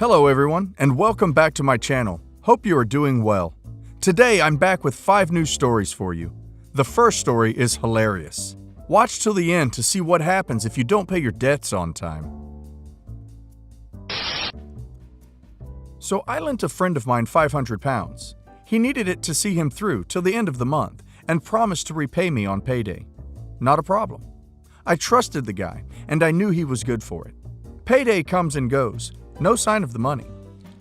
Hello everyone, and welcome back to my channel. Hope you are doing well. Today I'm back with 5 new stories for you. The first story is hilarious. Watch till the end to see what happens if you don't pay your debts on time. So I lent a friend of mine £500. He needed it to see him through till the end of the month and promised to repay me on payday. Not a problem. I trusted the guy and I knew he was good for it. Payday comes and goes. No sign of the money.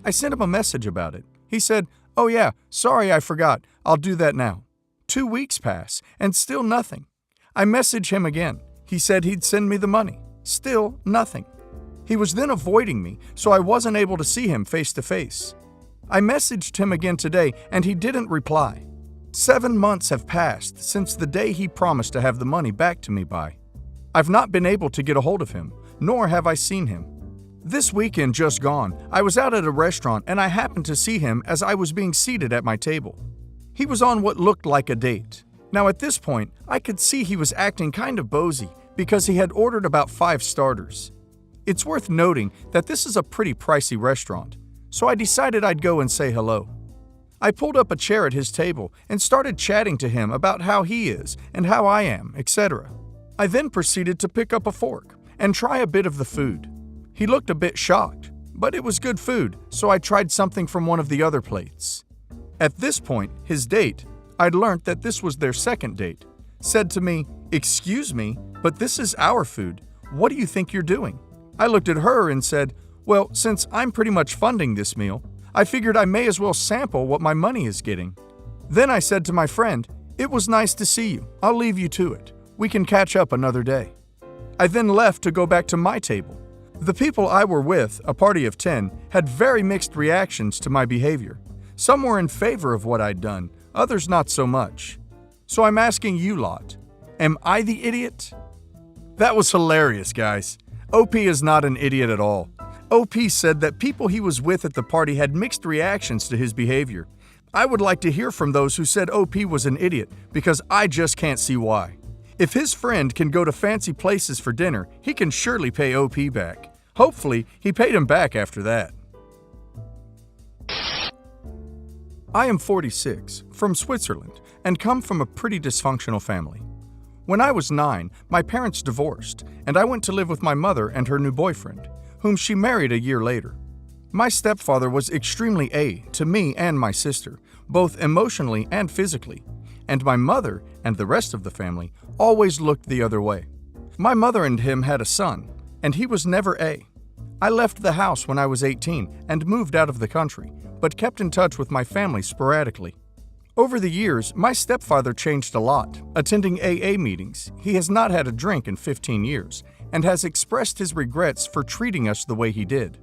I sent him a message about it. He said, "Oh yeah, sorry I forgot. I'll do that now." 2 weeks pass and still nothing. I message him again. He said he'd send me the money. Still nothing. He was then avoiding me, so I wasn't able to see him face to face. I messaged him again today and he didn't reply. 7 months have passed since the day he promised to have the money back to me by. I've not been able to get a hold of him, nor have I seen him. This weekend just gone, I was out at a restaurant and I happened to see him as I was being seated at my table. He was on what looked like a date. Now at this point, I could see he was acting kind of bosey because he had ordered about 5 starters. It's worth noting that this is a pretty pricey restaurant, so I decided I'd go and say hello. I pulled up a chair at his table and started chatting to him about how he is and how I am, etc. I then proceeded to pick up a fork and try a bit of the food. He looked a bit shocked, but it was good food, so I tried something from one of the other plates. At this point, his date, I'd learned that this was their second date, said to me, "Excuse me, but this is our food. What do you think you're doing?" I looked at her and said, "Well, since I'm pretty much funding this meal, I figured I may as well sample what my money is getting." Then I said to my friend, "It was nice to see you. I'll leave you to it. We can catch up another day." I then left to go back to my table. The people I were with, a party of 10, had very mixed reactions to my behavior. Some were in favor of what I'd done, others not so much. So I'm asking you lot, am I the idiot? That was hilarious, guys. OP is not an idiot at all. OP said that people he was with at the party had mixed reactions to his behavior. I would like to hear from those who said OP was an idiot, because I just can't see why. If his friend can go to fancy places for dinner, he can surely pay OP back. Hopefully, he paid him back after that. I am 46, from Switzerland, and come from a pretty dysfunctional family. When I was 9, my parents divorced, and I went to live with my mother and her new boyfriend, whom she married a year later. My stepfather was extremely to me and my sister, both emotionally and physically, and my mother and the rest of the family always looked the other way. My mother and him had a son, and he was never I left the house when I was 18 and moved out of the country, but kept in touch with my family sporadically. Over the years, my stepfather changed a lot, attending AA meetings. He has not had a drink in 15 years and has expressed his regrets for treating us the way he did.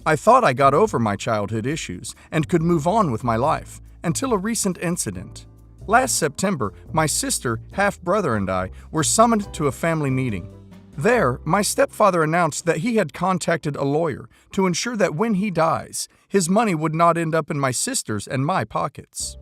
I thought I got over my childhood issues and could move on with my life until a recent incident. Last September, my sister, half-brother, and I were summoned to a family meeting. There, my stepfather announced that he had contacted a lawyer to ensure that when he dies, his money would not end up in my sister's and my pockets.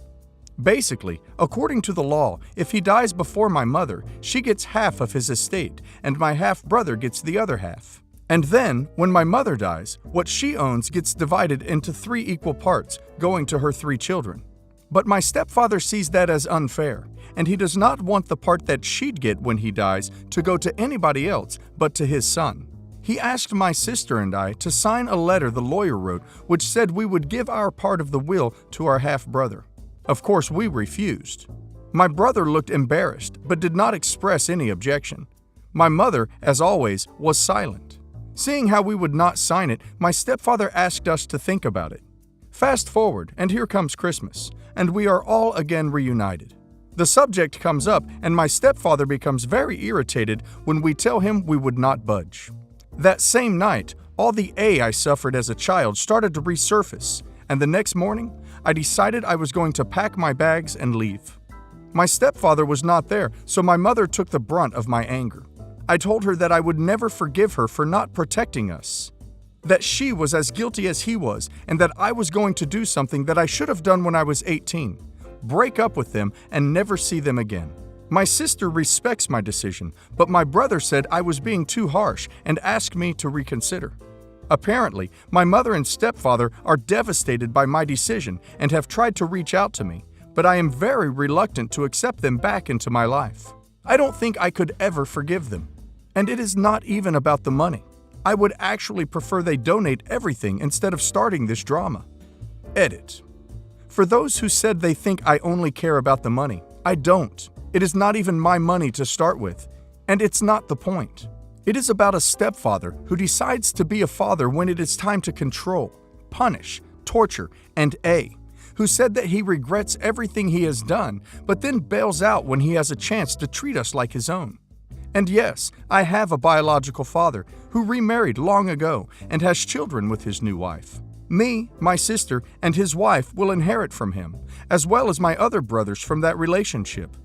Basically, according to the law, if he dies before my mother, she gets half of his estate and my half-brother gets the other half. And then, when my mother dies, what she owns gets divided into 3 equal parts, going to her 3 children. But my stepfather sees that as unfair, and he does not want the part that she'd get when he dies to go to anybody else but to his son. He asked my sister and I to sign a letter the lawyer wrote which said we would give our part of the will to our half-brother. Of course, we refused. My brother looked embarrassed but did not express any objection. My mother, as always, was silent. Seeing how we would not sign it, my stepfather asked us to think about it. Fast forward, and here comes Christmas, and we are all again reunited. The subject comes up, and my stepfather becomes very irritated when we tell him we would not budge. That same night, all the I suffered as a child started to resurface, and the next morning, I decided I was going to pack my bags and leave. My stepfather was not there, so my mother took the brunt of my anger. I told her that I would never forgive her for not protecting us, that she was as guilty as he was, and that I was going to do something that I should have done when I was 18. Break up with them and never see them again. My sister respects my decision, but my brother said I was being too harsh and asked me to reconsider. Apparently, my mother and stepfather are devastated by my decision and have tried to reach out to me, but I am very reluctant to accept them back into my life. I don't think I could ever forgive them. And it is not even about the money. I would actually prefer they donate everything instead of starting this drama. Edit. For those who said they think I only care about the money, I don't. It is not even my money to start with, and it's not the point. It is about a stepfather who decides to be a father when it is time to control, punish, torture, and who said that he regrets everything he has done, but then bails out when he has a chance to treat us like his own. And yes, I have a biological father who remarried long ago and has children with his new wife. Me, my sister, and his wife will inherit from him, as well as my other brothers from that relationship.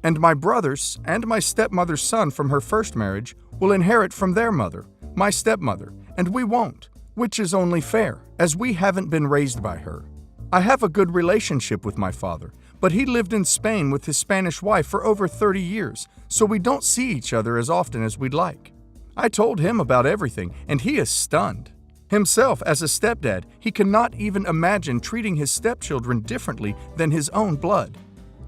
And my brothers and my stepmother's son from her first marriage will inherit from their mother, my stepmother, and we won't, which is only fair, as we haven't been raised by her. I have a good relationship with my father, but he lived in Spain with his Spanish wife for over 30 years, so we don't see each other as often as we'd like. I told him about everything, and he is stunned. Himself, as a stepdad, he cannot even imagine treating his stepchildren differently than his own blood.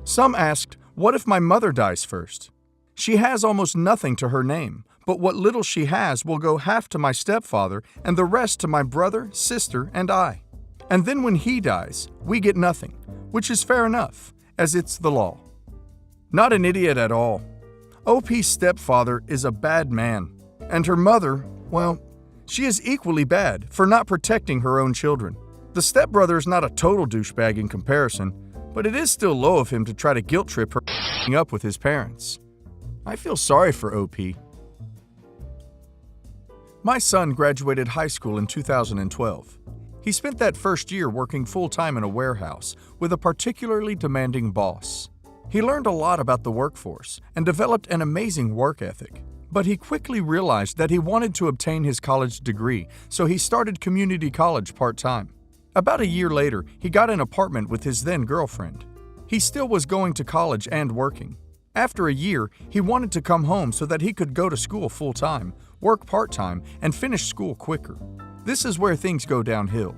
Some asked, what if my mother dies first? She has almost nothing to her name, but what little she has will go half to my stepfather and the rest to my brother, sister, and I. And then when he dies, we get nothing, which is fair enough, as it's the law. Not an idiot at all. OP's stepfather is a bad man, and her mother, well, she is equally bad for not protecting her own children. The stepbrother is not a total douchebag in comparison, but it is still low of him to try to guilt trip her up with his parents. I feel sorry for OP. My son graduated high school in 2012. He spent that first year working full-time in a warehouse with a particularly demanding boss. He learned a lot about the workforce and developed an amazing work ethic. But he quickly realized that he wanted to obtain his college degree, so he started community college part-time. About a year later, he got an apartment with his then-girlfriend. He still was going to college and working. After a year, he wanted to come home so that he could go to school full-time, work part-time, and finish school quicker. This is where things go downhill.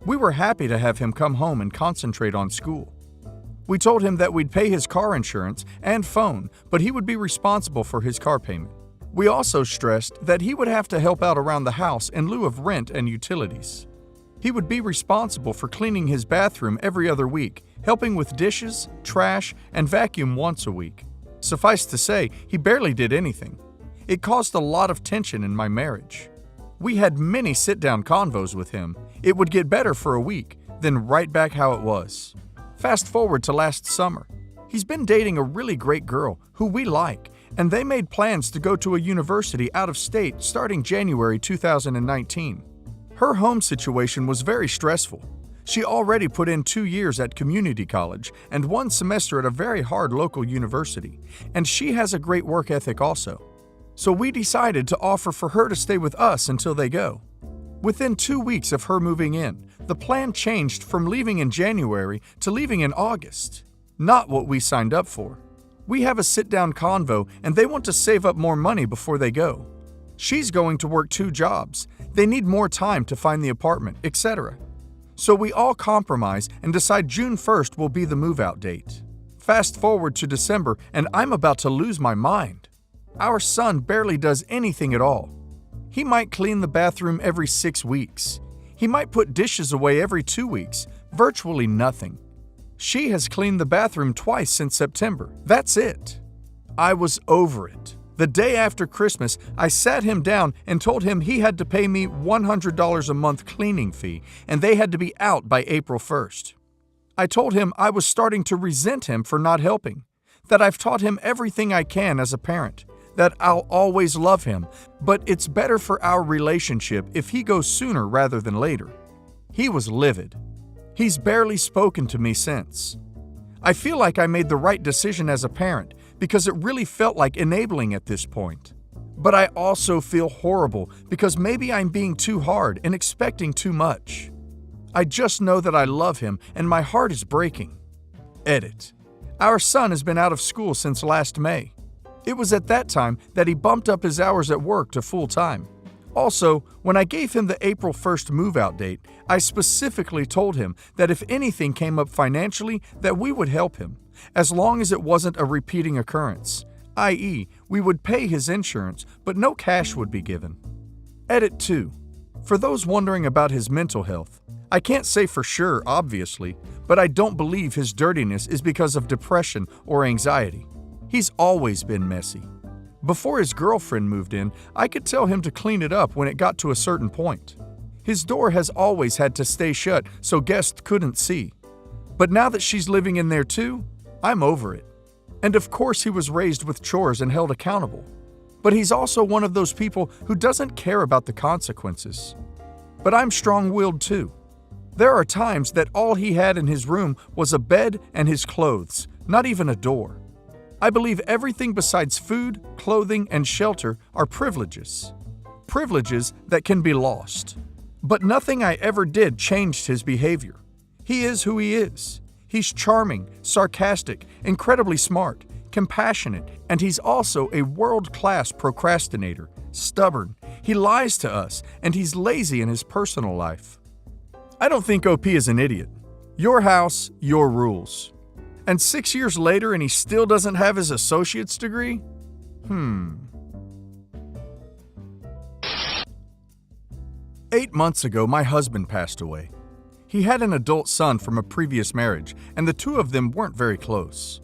We were happy to have him come home and concentrate on school. We told him that we'd pay his car insurance and phone, but he would be responsible for his car payment. We also stressed that he would have to help out around the house in lieu of rent and utilities. He would be responsible for cleaning his bathroom every other week, helping with dishes, trash, and vacuum once a week. Suffice to say, he barely did anything. It caused a lot of tension in my marriage. We had many sit-down convos with him. It would get better for a week, then right back how it was. Fast forward to last summer. He's been dating a really great girl who we like, and they made plans to go to a university out of state starting January 2019. Her home situation was very stressful. She already put in 2 years at community college and 1 semester at a very hard local university, and she has a great work ethic also. So we decided to offer for her to stay with us until they go. Within 2 weeks of her moving in, the plan changed from leaving in January to leaving in August. Not what we signed up for. We have a sit-down convo and they want to save up more money before they go. She's going to work 2 jobs. They need more time to find the apartment, etc. So we all compromise and decide June 1st will be the move-out date. Fast forward to December and I'm about to lose my mind. Our son barely does anything at all. He might clean the bathroom every 6 weeks. He might put dishes away every 2 weeks, virtually nothing. She has cleaned the bathroom twice since September. That's it. I was over it. The day after Christmas, I sat him down and told him he had to pay me $100 a month cleaning fee, and they had to be out by April 1st. I told him I was starting to resent him for not helping, that I've taught him everything I can as a parent, that I'll always love him, but it's better for our relationship if he goes sooner rather than later. He was livid. He's barely spoken to me since. I feel like I made the right decision as a parent because it really felt like enabling at this point. But I also feel horrible because maybe I'm being too hard and expecting too much. I just know that I love him and my heart is breaking. Edit. Our son has been out of school since last May. It was at that time that he bumped up his hours at work to full-time. Also, when I gave him the April 1st move-out date, I specifically told him that if anything came up financially, that we would help him, as long as it wasn't a repeating occurrence, i.e., we would pay his insurance, but no cash would be given. Edit 2. For those wondering about his mental health, I can't say for sure, obviously, but I don't believe his dirtiness is because of depression or anxiety. He's always been messy. Before his girlfriend moved in, I could tell him to clean it up when it got to a certain point. His door has always had to stay shut so guests couldn't see. But now that she's living in there too, I'm over it. And of course he was raised with chores and held accountable. But he's also one of those people who doesn't care about the consequences. But I'm strong-willed too. There are times that all he had in his room was a bed and his clothes, not even a door. I believe everything besides food, clothing, and shelter are privileges. Privileges that can be lost. But nothing I ever did changed his behavior. He is who he is. He's charming, sarcastic, incredibly smart, compassionate, and he's also a world-class procrastinator, stubborn. He lies to us, and he's lazy in his personal life. I don't think OP is an idiot. Your house, your rules. And 6 years later and he still doesn't have his associate's degree? 8 months ago, my husband passed away. He had an adult son from a previous marriage, and the two of them weren't very close.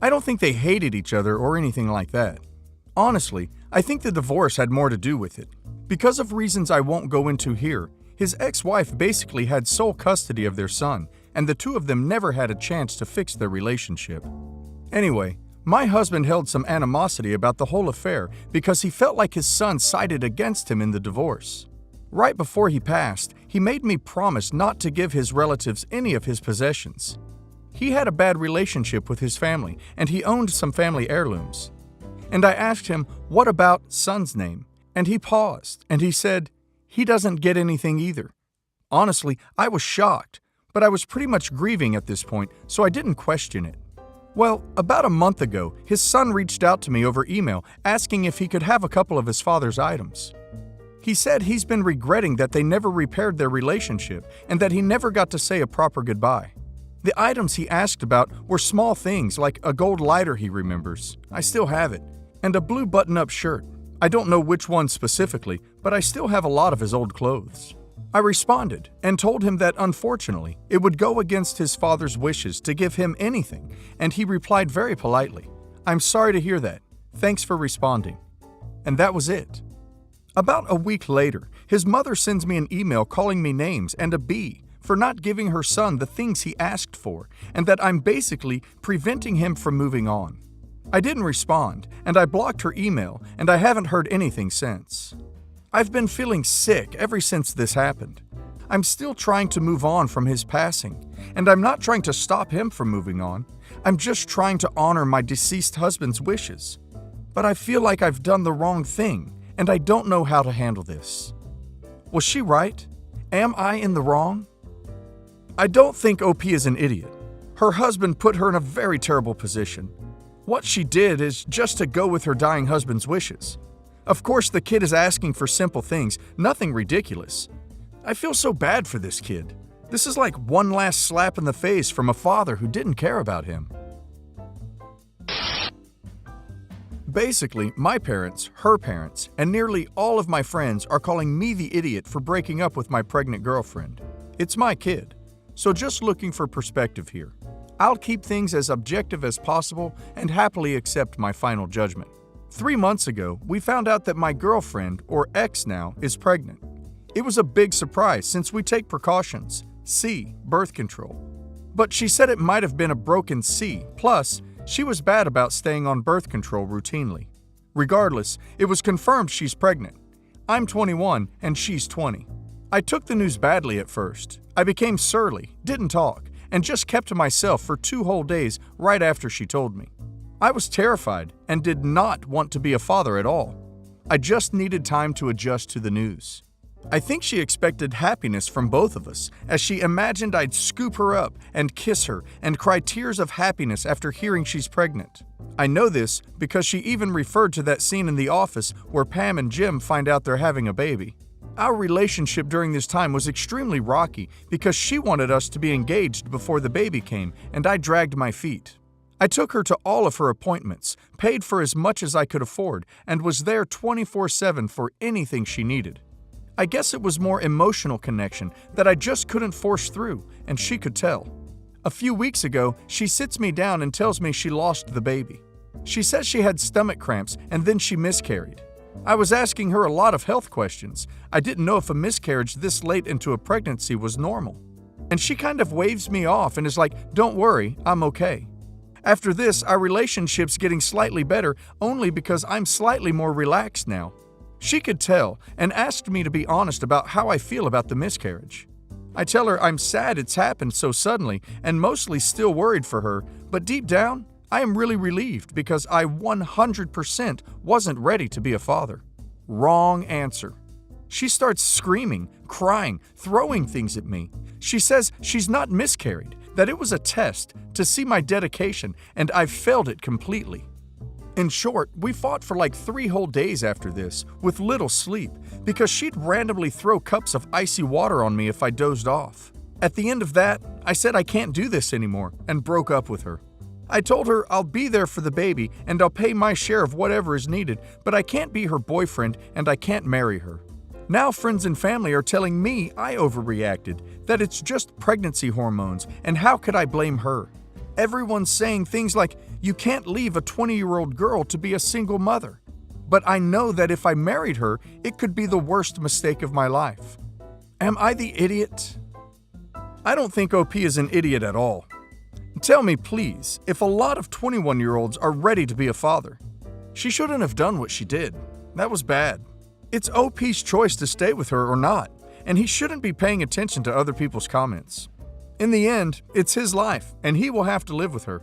I don't think they hated each other or anything like that. Honestly, I think the divorce had more to do with it. Because of reasons I won't go into here, his ex-wife basically had sole custody of their son, and the two of them never had a chance to fix their relationship. Anyway, my husband held some animosity about the whole affair because he felt like his son sided against him in the divorce. Right before he passed, he made me promise not to give his relatives any of his possessions. He had a bad relationship with his family, and he owned some family heirlooms. And I asked him, what about son's name? And he paused, and he said, he doesn't get anything either. Honestly, I was shocked, but I was pretty much grieving at this point, so I didn't question it. Well, about a month ago, his son reached out to me over email asking if he could have a couple of his father's items. He said he's been regretting that they never repaired their relationship and that he never got to say a proper goodbye. The items he asked about were small things like a gold lighter he remembers, I still have it, and a blue button-up shirt. I don't know which one specifically, but I still have a lot of his old clothes. I responded and told him that unfortunately, it would go against his father's wishes to give him anything, and he replied very politely, "I'm sorry to hear that. Thanks for responding." And that was it. About a week later, his mother sends me an email calling me names and a B for not giving her son the things he asked for, and that I'm basically preventing him from moving on. I didn't respond, and I blocked her email, and I haven't heard anything since. I've been feeling sick ever since this happened. I'm still trying to move on from his passing, and I'm not trying to stop him from moving on. I'm just trying to honor my deceased husband's wishes. But I feel like I've done the wrong thing, and I don't know how to handle this. Was she right? Am I in the wrong? I don't think OP is an idiot. Her husband put her in a very terrible position. What she did is just to go with her dying husband's wishes. Of course, the kid is asking for simple things, nothing ridiculous. I feel so bad for this kid. This is like one last slap in the face from a father who didn't care about him. Basically, my parents, her parents, and nearly all of my friends are calling me the idiot for breaking up with my pregnant girlfriend. It's my kid, so just looking for perspective here. I'll keep things as objective as possible and happily accept my final judgment. 3 months ago, we found out that my girlfriend, or ex now, is pregnant. It was a big surprise since we take precautions, C, birth control. But she said it might have been a broken C, plus, she was bad about staying on birth control routinely. Regardless, it was confirmed she's pregnant. I'm 21 and she's 20. I took the news badly at first. I became surly, didn't talk, and just kept to myself for 2 whole days right after she told me. I was terrified and did not want to be a father at all. I just needed time to adjust to the news. I think she expected happiness from both of us, as she imagined I'd scoop her up and kiss her and cry tears of happiness after hearing she's pregnant. I know this because she even referred to that scene in The Office where Pam and Jim find out they're having a baby. Our relationship during this time was extremely rocky because she wanted us to be engaged before the baby came, and I dragged my feet. I took her to all of her appointments, paid for as much as I could afford, and was there 24/7 for anything she needed. I guess it was more emotional connection that I just couldn't force through, and she could tell. A few weeks ago, she sits me down and tells me she lost the baby. She says she had stomach cramps and then she miscarried. I was asking her a lot of health questions. I didn't know if a miscarriage this late into a pregnancy was normal. And she kind of waves me off and is like, "Don't worry, I'm okay." After this, our relationship's getting slightly better only because I'm slightly more relaxed now. She could tell and asked me to be honest about how I feel about the miscarriage. I tell her I'm sad it's happened so suddenly and mostly still worried for her, but deep down, I am really relieved because I 100% wasn't ready to be a father. Wrong answer. She starts screaming, crying, throwing things at me. She says she's not miscarried, that it was a test to see my dedication, and I've failed it completely. In short, we fought for like 3 whole days after this, with little sleep, because she'd randomly throw cups of icy water on me if I dozed off. At the end of that, I said I can't do this anymore, and broke up with her. I told her I'll be there for the baby, and I'll pay my share of whatever is needed, but I can't be her boyfriend, and I can't marry her. Now friends and family are telling me I overreacted, that it's just pregnancy hormones, and how could I blame her? Everyone's saying things like, "You can't leave a 20-year-old girl to be a single mother." But I know that if I married her, it could be the worst mistake of my life. Am I the idiot? I don't think OP is an idiot at all. Tell me, please, if a lot of 21-year-olds are ready to be a father. She shouldn't have done what she did. That was bad. It's OP's choice to stay with her or not, and he shouldn't be paying attention to other people's comments. In the end, it's his life, and he will have to live with her.